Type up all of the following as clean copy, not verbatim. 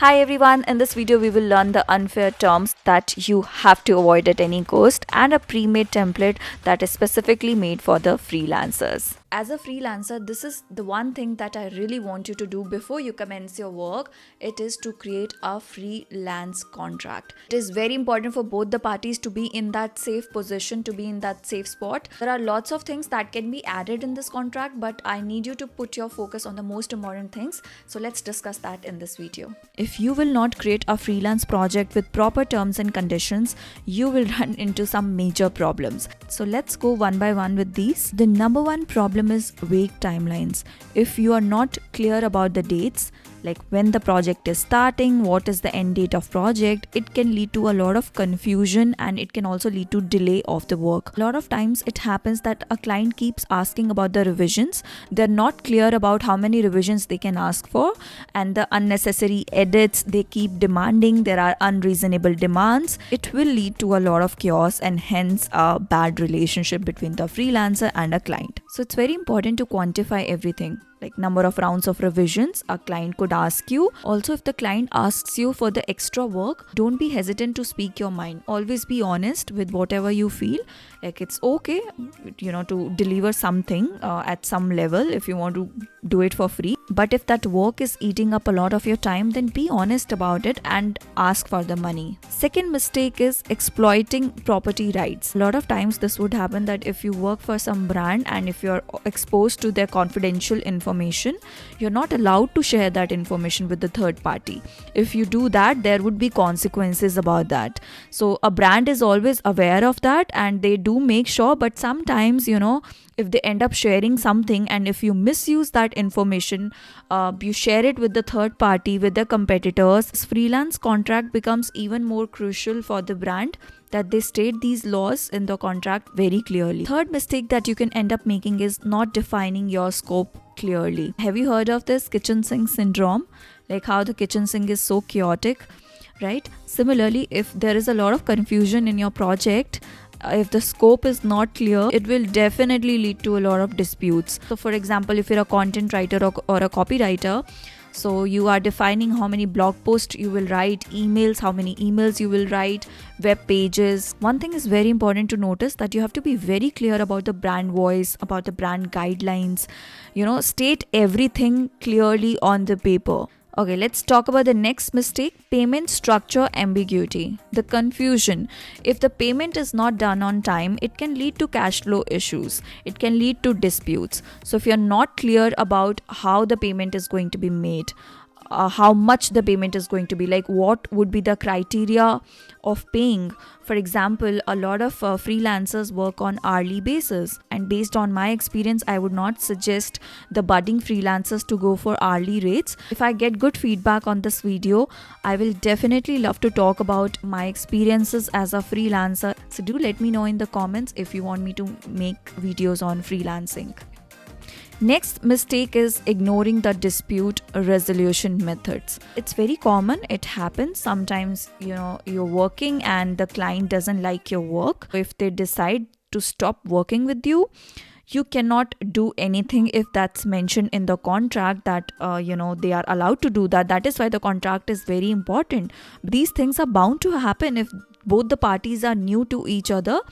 Hi everyone, in this video we will learn the unfair terms that you have to avoid at any cost and a pre-made template that is specifically made for the freelancers. As a freelancer, this is the one thing that I really want you to do before you commence your work. It is to create a freelance contract. It is very important for both the parties to be in that safe position, to be in that safe spot. There are lots of things that can be added in this contract, but I need you to put your focus on the most important things. So let's discuss that in this video. If you will not create a freelance project with proper terms and conditions, you will run into some major problems. So let's go one by one with these. The number one problem is vague timelines. If you are not clear about the dates, like when the project is starting, what is the end date of project, it can lead to a lot of confusion and it can also lead to delay of the work. A lot of times it happens that a client keeps asking about the revisions. They're not clear about how many revisions they can ask for, and the unnecessary edits they keep demanding. There are unreasonable demands. It will lead to a lot of chaos and hence a bad relationship between the freelancer and a client. So it's very important to quantify everything, like number of rounds of revisions a client could ask you. Also, if the client asks you for the extra work, don't be hesitant to speak your mind. Always be honest with whatever you feel. Like it's okay, to deliver something at some level if you want to do it for free. But if that work is eating up a lot of your time, then be honest about it and ask for the money. Second mistake is exploiting property rights. A lot of times this would happen that if you work for some brand and if you're exposed to their confidential information, you're not allowed to share that information with the third party. If you do that, there would be consequences about that. So a brand is always aware of that and they do make sure, but sometimes, if they end up sharing something and if you misuse that information, you share it with the third party, with the competitors, freelance contract becomes even more crucial for the brand, that they state these laws in the contract very clearly. Third mistake that you can end up making is not defining your scope clearly. Have you heard of this kitchen sink syndrome? Like how the kitchen sink is so chaotic, right? Similarly, if there is a lot of confusion in your project, if the scope is not clear, it will definitely lead to a lot of disputes. So for example, if you're a content writer or a copywriter, so you are defining how many blog posts you will write, emails, how many emails you will write, web pages. One thing is very important to notice, that you have to be very clear about the brand voice, about the brand guidelines. State everything clearly on the paper. Okay, let's talk about the next mistake, payment structure ambiguity. The confusion. If the payment is not done on time, it can lead to cash flow issues. It can lead to disputes. So if you're not clear about how the payment is going to be made, how much the payment is going to be, like what would be the criteria of paying. For example, a lot of freelancers work on hourly basis, and based on my experience, I would not suggest the budding freelancers to go for hourly rates. If I get good feedback on this video, I will definitely love to talk about my experiences as a freelancer. So do let me know in the comments if you want me to make videos on freelancing. Next mistake is ignoring the dispute resolution methods. It's very common. It happens. Sometimes, you're working and the client doesn't like your work. If they decide to stop working with you, you cannot do anything if that's mentioned in the contract that, they are allowed to do that. That is why the contract is very important. These things are bound to happen if both the parties are new to each other.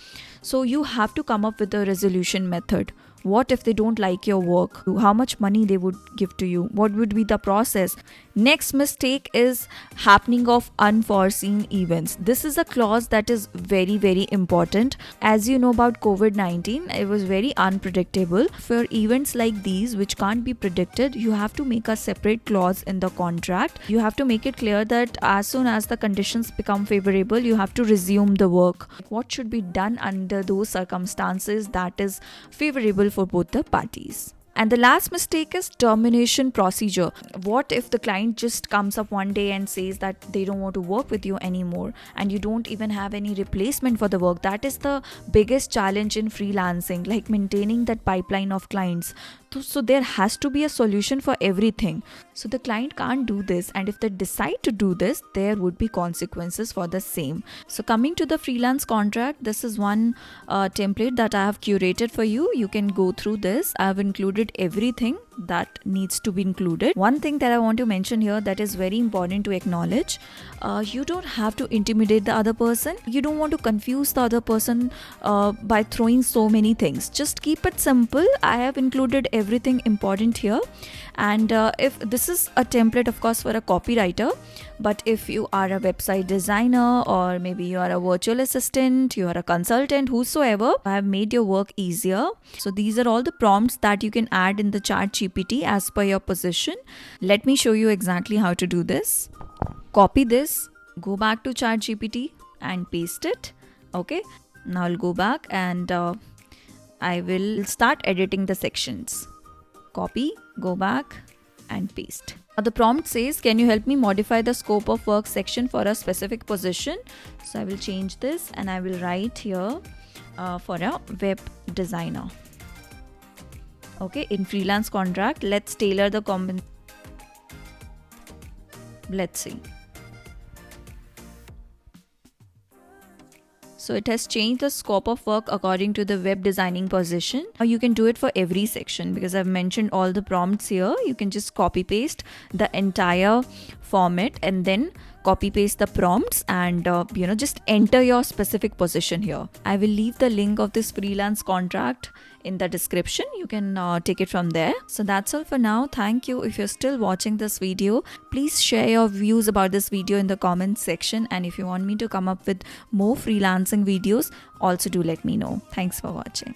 So you have to come up with a resolution method. What if they don't like your work? How much money they would give to you? What would be the process? Next mistake is happening of unforeseen events. This is a clause that is very, very important. As you know about COVID-19, it was very unpredictable. For events like these, which can't be predicted, you have to make a separate clause in the contract. You have to make it clear that as soon as the conditions become favorable, you have to resume the work. What should be done under those circumstances that is favorable for both the parties? And the last mistake is termination procedure. What if the client just comes up one day and says that they don't want to work with you anymore and you don't even have any replacement for the work? That is the biggest challenge in freelancing, like maintaining that pipeline of clients. So there has to be a solution for everything. So the client can't do this, and if they decide to do this, there would be consequences for the same. So coming to the freelance contract, this is one template that I have curated for you. You can go through this. I have included everything. that needs to be included. One thing that I want to mention here that is very important to acknowledge, you don't have to intimidate the other person. You don't want to confuse the other person by throwing so many things. Just keep it simple. I have included everything important here. And if this is a template, of course, for a copywriter, but if you are a website designer, or maybe you are a virtual assistant, you are a consultant, whosoever, I have made your work easier. So these are all the prompts that you can add in the ChatGPT as per your position. Let me show you exactly how to do this. Copy this, go back to ChatGPT and paste it. Okay, now I'll go back and I will start editing the sections. Copy, go back and paste. Now the prompt says, can you help me modify the scope of work section for a specific position? So I will change this and I will write here for a web designer. Okay, in freelance contract, let's tailor the comment. Let's see. So it has changed the scope of work according to the web designing position. Now you can do it for every section because I've mentioned all the prompts here. You can just copy paste the entire format and then copy paste the prompts and just enter your specific position here. I will leave the link of this freelance contract in the description. You can take it from there. So that's all for now. Thank you. If you're still watching this video, please share your views about this video in the comments section. And if you want me to come up with more freelancing videos, also do let me know. Thanks for watching.